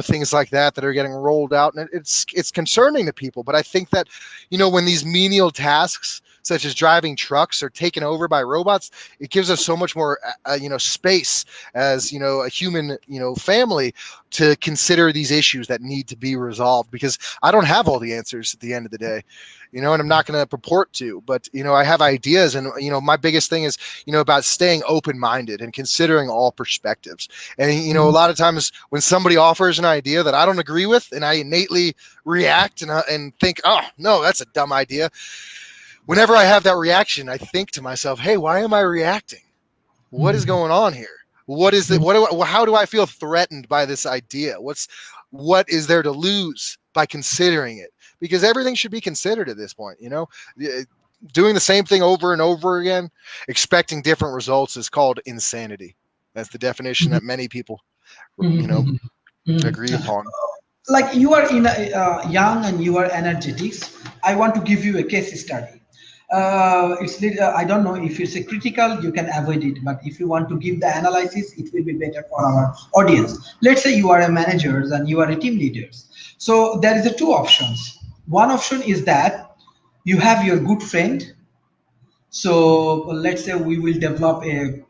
things like that are getting rolled out. And it's concerning to people. But I think that, when these menial tasks such as driving trucks or taken over by robots, it gives us so much more, space as, a human, family to consider these issues that need to be resolved, because I don't have all the answers at the end of the day, and I'm not going to purport to, but, I have ideas. And, my biggest thing is, about staying open-minded and considering all perspectives. And, a lot of times when somebody offers an idea that I don't agree with, and I innately react and think, oh, no, that's a dumb idea. Whenever I have that reaction, I think to myself, hey, why am I reacting? What is going on here? What is it? How do I feel threatened by this idea? What is there to lose by considering it? Because everything should be considered at this point, doing the same thing over and over again, expecting different results, is called insanity. That's the definition that many people, agree upon. Like you are young and you are energetic. I want to give you a case study. I don't know if it's a critical, you can avoid it, but if you want to give the analysis, it will be better for our audience. Let's say you are a manager and you are a team leaders. So there is a two options. One option is that you have your good friend. So let's say we will develop a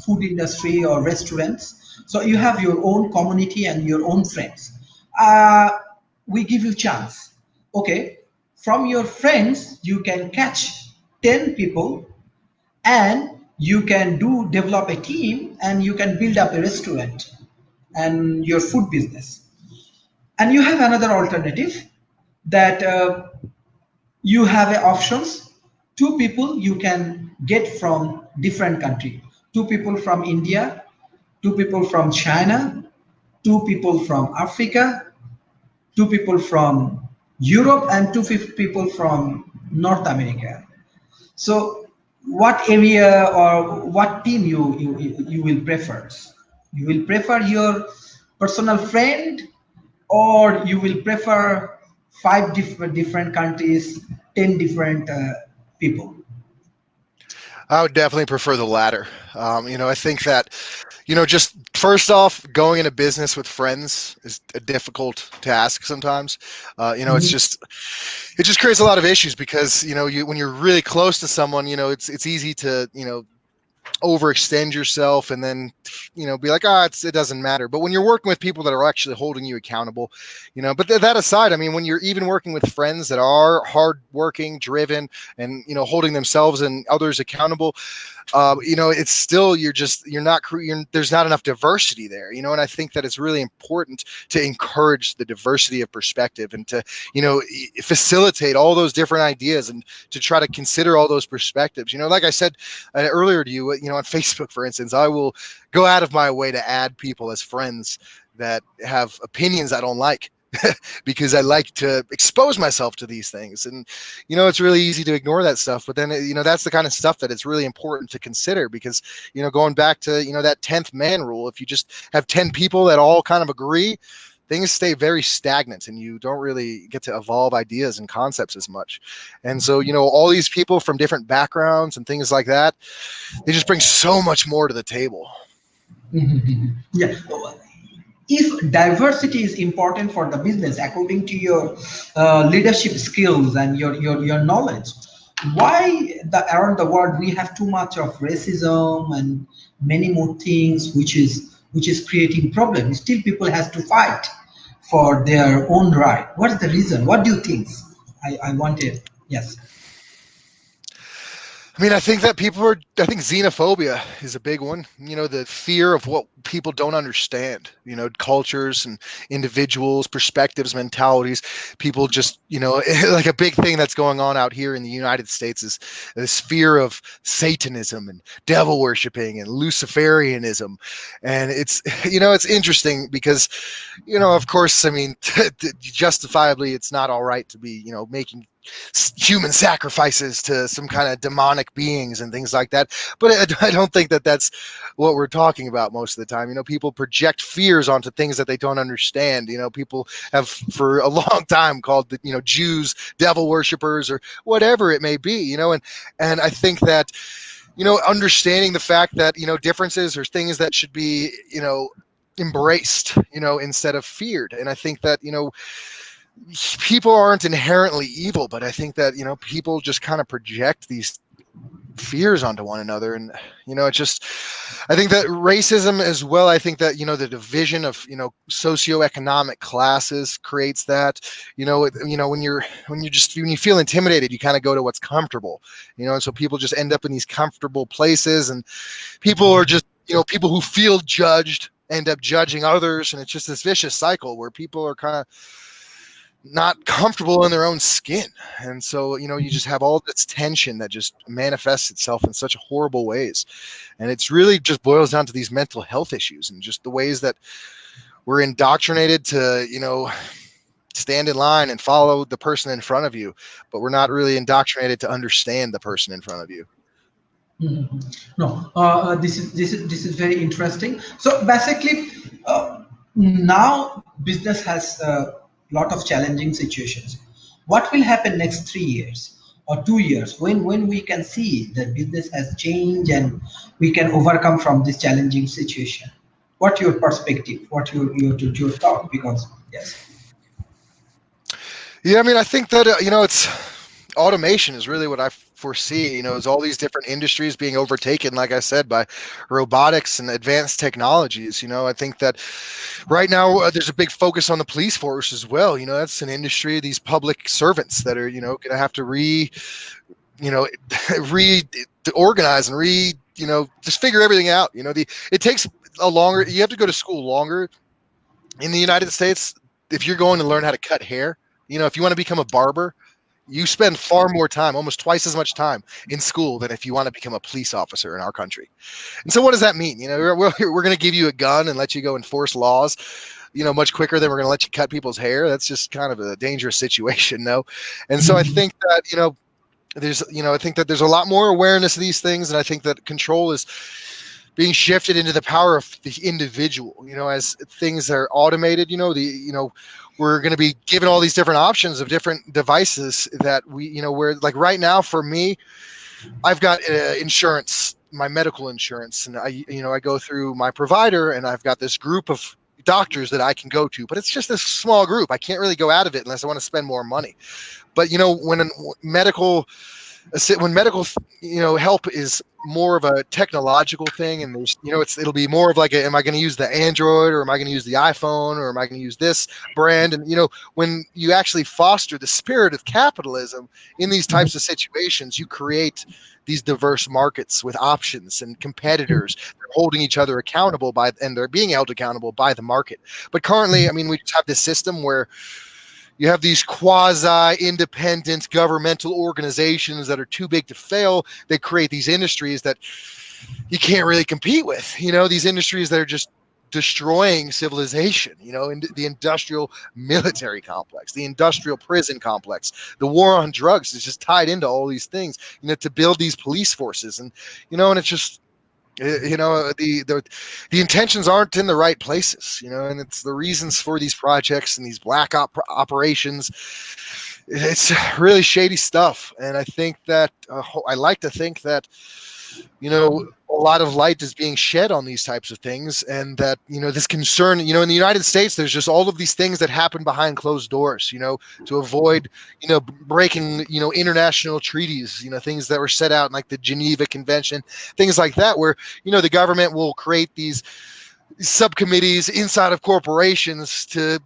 food industry or restaurants. So you have your own community and your own friends. We give you chance. Okay, from your friends you can catch 10 people, and you can develop a team, and you can build up a restaurant and your food business. And you have another alternative that you have options. Two people you can get from different country. Two people from India, two people from China, two people from Africa, two people from Europe, and two people from North America. So what area or what team you will prefer? You will prefer your personal friend, or you will prefer five different countries, 10 different people? I would definitely prefer the latter. I think that, just first off, going into business with friends is a difficult task sometimes. It just creates a lot of issues because, when you're really close to someone, it's easy to, overextend yourself and then be like, it doesn't matter. But when you're working with people that are actually holding you accountable, but that aside, I mean, when you're even working with friends that are hardworking, driven, and holding themselves and others accountable, it's still, there's not enough diversity there, and I think that it's really important to encourage the diversity of perspective and to facilitate all those different ideas and to try to consider all those perspectives. Like I said earlier to you, on Facebook, for instance, I will go out of my way to add people as friends that have opinions I don't like. Because I like to expose myself to these things, and it's really easy to ignore that stuff, but then that's the kind of stuff that it's really important to consider, because going back to that 10th man rule, if you just have 10 people that all kind of agree, things stay very stagnant and you don't really get to evolve ideas and concepts as much. And so all these people from different backgrounds and things like that, they just bring so much more to the table. Yeah. If diversity is important for the business, according to your leadership skills and your knowledge, why around the world we have too much of racism and many more things, which is creating problems? Still, people has to fight for their own right. What is the reason? What do you think? I wanted, yes. I mean, I think that I think xenophobia is a big one. The fear of what people don't understand, cultures and individuals, perspectives, mentalities. People just, like a big thing that's going on out here in the United States is this fear of Satanism and devil worshiping and Luciferianism. And it's interesting because, of course, I mean, justifiably, it's not all right to be, making human sacrifices to some kind of demonic beings and things like that, but I don't think that that's what we're talking about most of the time. People project fears onto things that they don't understand. People have for a long time called the Jews devil worshippers or whatever it may be. And I think that understanding the fact that differences are things that should be embraced instead of feared. And I think that people aren't inherently evil, but I think that, people just kind of project these fears onto one another. And, it's just, I think that racism as well, I think that, the division of, socioeconomic classes creates that, when you feel intimidated, you kind of go to what's comfortable, and so people just end up in these comfortable places, and people are just, people who feel judged end up judging others. And it's just this vicious cycle where people are kind of not comfortable in their own skin. And so, you just have all this tension that just manifests itself in such horrible ways. And it's really just boils down to these mental health issues and just the ways that we're indoctrinated to, stand in line and follow the person in front of you, but we're not really indoctrinated to understand the person in front of you. Mhm. No, this is very interesting. So basically, now business has a lot of challenging situations. What will happen next 3 years or 2 years when we can see that business has changed and we can overcome from this challenging situation? What your perspective? What your thought? Because yes. Yeah, I mean, I think that, it's automation is really what I foresee, is all these different industries being overtaken, like I said, by robotics and advanced technologies. I think that right now there's a big focus on the police force as well. That's an industry, these public servants that are, going to have to you know, reorganize and just figure everything out. It takes a longer, you have to go to school longer in the United States. If you're going to learn how to cut hair, if you want to become a barber, you spend far more time, almost twice as much time in school than if you want to become a police officer in our country. And so what does that mean? We're going to give you a gun and let you go enforce laws, much quicker than we're going to let you cut people's hair. That's just kind of a dangerous situation, no? And so I think that, I think that there's a lot more awareness of these things. And I think that control is being shifted into the power of the individual, as things are automated, we're going to be given all these different options of different devices that where like right now for me, I've got insurance, my medical insurance, and I go through my provider and I've got this group of doctors that I can go to, but it's just a small group. I can't really go out of it unless I want to spend more money. But, when medical help is more of a technological thing, and there's it'll be more of like am I going to use the Android, or am I going to use the iPhone, or am I going to use this brand? And when you actually foster the spirit of capitalism in these types of situations, you create these diverse markets with options and competitors. They're holding each other accountable and they're being held accountable by the market. But currently, I mean, we just have this system where you have these quasi-independent governmental organizations that are too big to fail. They create these industries that you can't really compete with. These industries that are just destroying civilization, in the industrial military complex, the industrial prison complex, the war on drugs is just tied into all these things, to build these police forces. And, and it's just, the intentions aren't in the right places, and it's the reasons for these projects and these black operations. It's really shady stuff. And I think that I like to think that, a lot of light is being shed on these types of things, and that, this concern, in the United States, there's just all of these things that happen behind closed doors, to avoid, breaking, international treaties, things that were set out in like the Geneva Convention, things like that, where, the government will create these subcommittees inside of corporations to,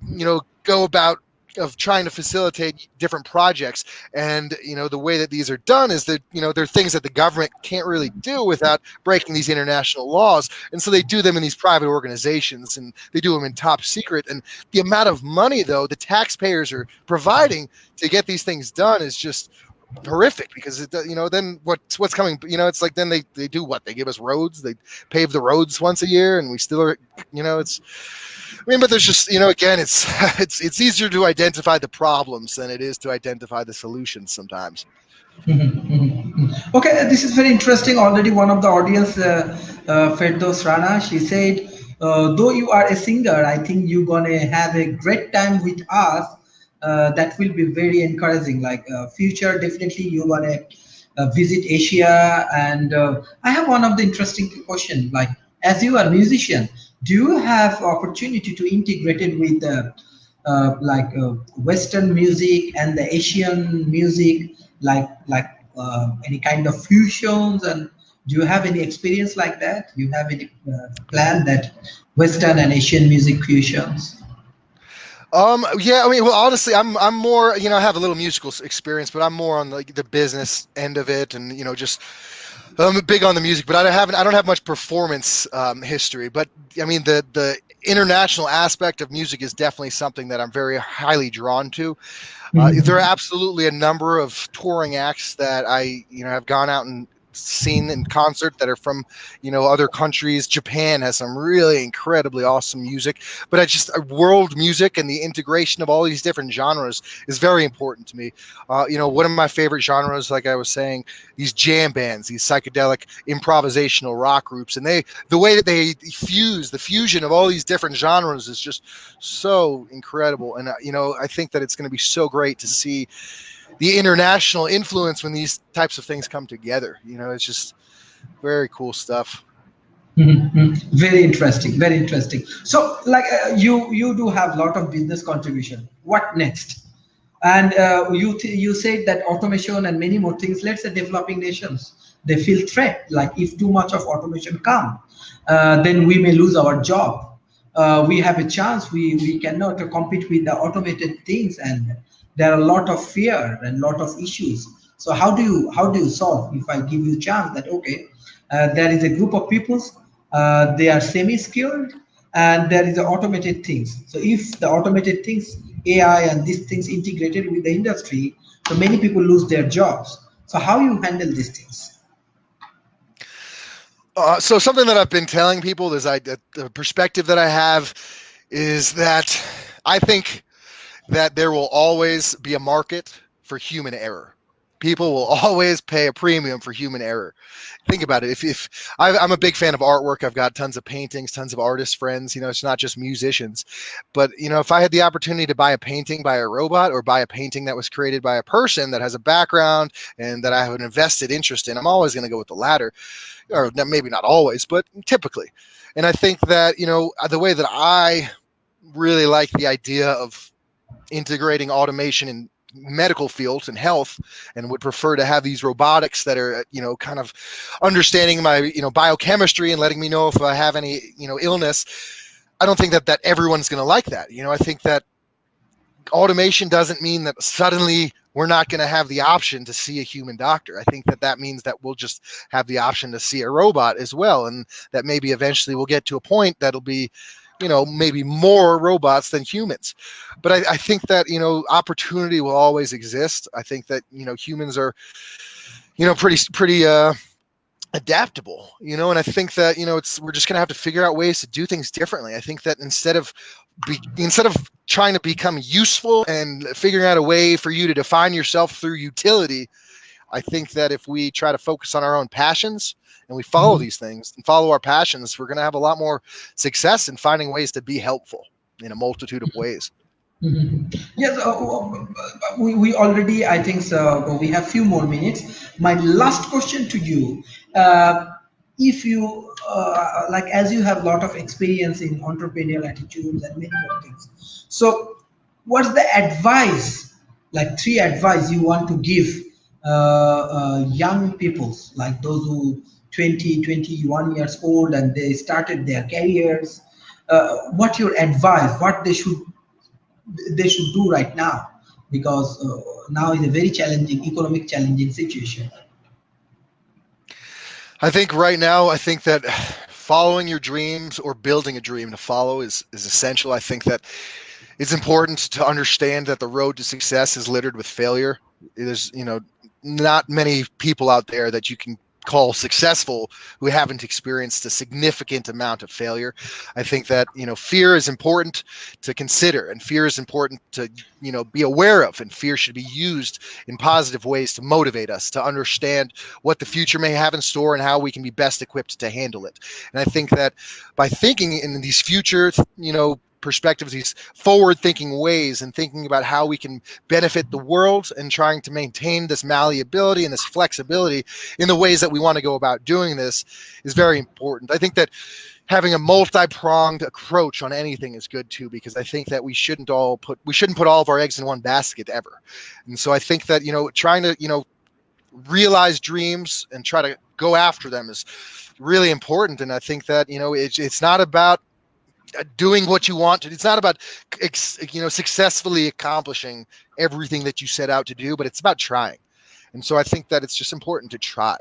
go about of trying to facilitate different projects. And the way that these are done is that they're things that the government can't really do without breaking these international laws, and so they do them in these private organizations, and they do them in top secret. And the amount of money, though, the taxpayers are providing to get these things done is just horrific, because then what's coming, it's like then they do what, they give us roads, they pave the roads once a year, and we still are, it's, but there's just, again, it's easier to identify the problems than it is to identify the solutions sometimes. Okay, this is very interesting. Already one of the audience, Ferdos Rana, she said, though you are a singer, I think you're gonna have a great time with us. That will be very encouraging. Like future, definitely you're gonna visit Asia. And I have one of the interesting question. Like, as you are a musician, do you have opportunity to integrate it with Western music and the Asian music, any kind of fusions? And do you have any experience like that? Do you have any plan that Western and Asian music fusions? Yeah, I mean, well, honestly, I'm more, I have a little musical experience, but I'm more on the business end of it, and just I'm big on the music, but I don't have much performance history. But I mean, the international aspect of music is definitely something that I'm very highly drawn to. There are Mhm. absolutely a number of touring acts that I have gone out and seen in concert that are from other countries. Japan has some really incredibly awesome music, but I just world music and the integration of all these different genres is very important to me. One of my favorite genres, like I was saying, these jam bands, these psychedelic improvisational rock groups, and the way that they fuse the fusion of all these different genres is just so incredible. And I think that it's going to be so great to see the international influence when these types of things come together. It's just very cool stuff. Mhm. Very interesting, very interesting. So you do have a lot of business contribution. What next? And you said that automation and many more things. Let's say developing nations, they feel threat. Like if too much of automation come, then we may lose our job. We have a chance. We cannot compete with the automated things, and there are a lot of fear and lot of issues. So how do you solve? If I give you chance that okay, there is a group of people, they are semi-skilled, and there is the automated things. So if the automated things, AI and these things integrated with the industry, so many people lose their jobs. So how you handle these things? So something that I've been telling people is the perspective that I have is that I think that there will always be a market for human error. People will always pay a premium for human error. Think about it. If I'm a big fan of artwork, I've got tons of paintings, tons of artist friends. It's not just musicians, but if I had the opportunity to buy a painting by a robot or buy a painting that was created by a person that has a background and that I have an invested interest in, I'm always going to go with the latter, or maybe not always, but typically. And I think that the way that I really like the idea of integrating automation in medical fields and health, and would prefer to have these robotics that are kind of understanding my biochemistry and letting me know if I have any illness. I don't think that everyone's going to like that. I think that automation doesn't mean that suddenly we're not going to have the option to see a human doctor. I think that means that we'll just have the option to see a robot as well, and that maybe eventually we'll get to a point that'll be maybe more robots than humans. But I think that opportunity will always exist. I think that humans are pretty adaptable, and I think that we're just going to have to figure out ways to do things differently. I think that instead of trying to become useful and figuring out a way for you to define yourself through utility, I think that if we try to focus on our own passions and we follow these things and follow our passions, we're going to have a lot more success in finding ways to be helpful in a multitude of ways. Mhm. Yes, we already, I think so. We have few more minutes. My last question to you, if you as you have a lot of experience in entrepreneurial attitudes and many more things, so what's the advice, like three advice you want to give young people, like those who 20, 21 years old and they started their careers? What your advice? What they should do right now, because now is a very challenging economic challenging situation. I think right now, I think that following your dreams or building a dream to follow is essential. I think that it's important to understand that the road to success is littered with failure. There's, not many people out there that you can call successful who haven't experienced a significant amount of failure. I think that, fear is important to consider, and fear is important to, be aware of, and fear should be used in positive ways to motivate us to understand what the future may have in store and how we can be best equipped to handle it. And I think that by thinking in these future, perspectives, these forward-thinking ways, and thinking about how we can benefit the world, and trying to maintain this malleability and this flexibility in the ways that we want to go about doing this is very important. I think that having a multi-pronged approach on anything is good too, because I think that we shouldn't put all of our eggs in one basket ever. And so I think that, trying to, realize dreams and try to go after them is really important. And I think that, it's not about doing what you want to. It's not about, successfully accomplishing everything that you set out to do, but it's about trying. And so I think that it's just important to try,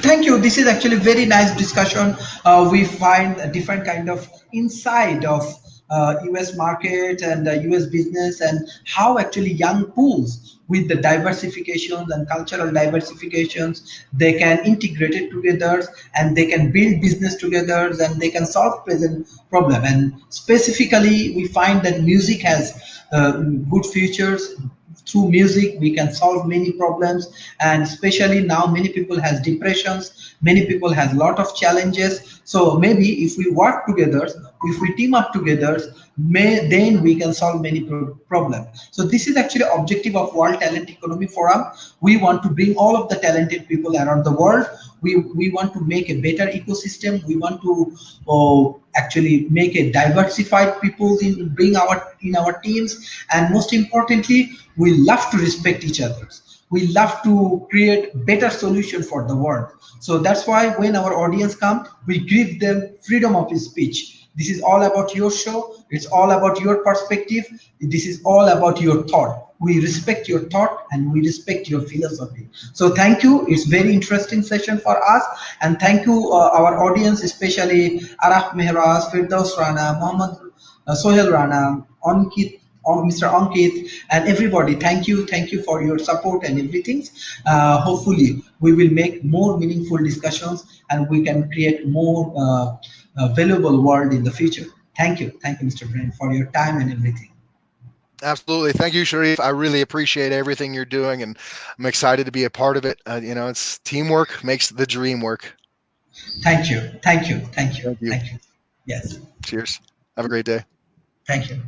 Thank you. This is actually very nice discussion. We find a different kind of insight of US market and US business, and how actually young pools with the diversifications and cultural diversifications, they can integrate it together and they can build business together and they can solve present problem. And specifically, we find that music has good futures. Through music we can solve many problems, and especially now many people has depressions, many people has lot of challenges. So maybe if we work together, if we team up together, then we can solve many problems. So this is actually objective of World Talent Economy Forum. We want to bring all of the talented people around the world. We want to make a better ecosystem. We want to actually make a diversified people in our teams, and most importantly, we love to respect each other. We love to create better solution for the world. So that's why when our audience come, we give them freedom of speech. This is all about your show. It's all about your perspective. This is all about your thought. We respect your thought and we respect your philosophy. So thank you. It's very interesting session for us. And thank you, our audience, especially Araf Mehraz, Firdaus Rana, Mohammad Sohel Rana, Mr. Ankit, and everybody. Thank you for your support and everything. Hopefully we will make more meaningful discussions and we can create more valuable world in the future. Thank you, Mr. Brain, for your time and everything. Absolutely. Thank you, Sharif. I really appreciate everything you're doing, and I'm excited to be a part of it. It's teamwork makes the dream work. Thank you. Yes. Cheers. Have a great day. Thank you.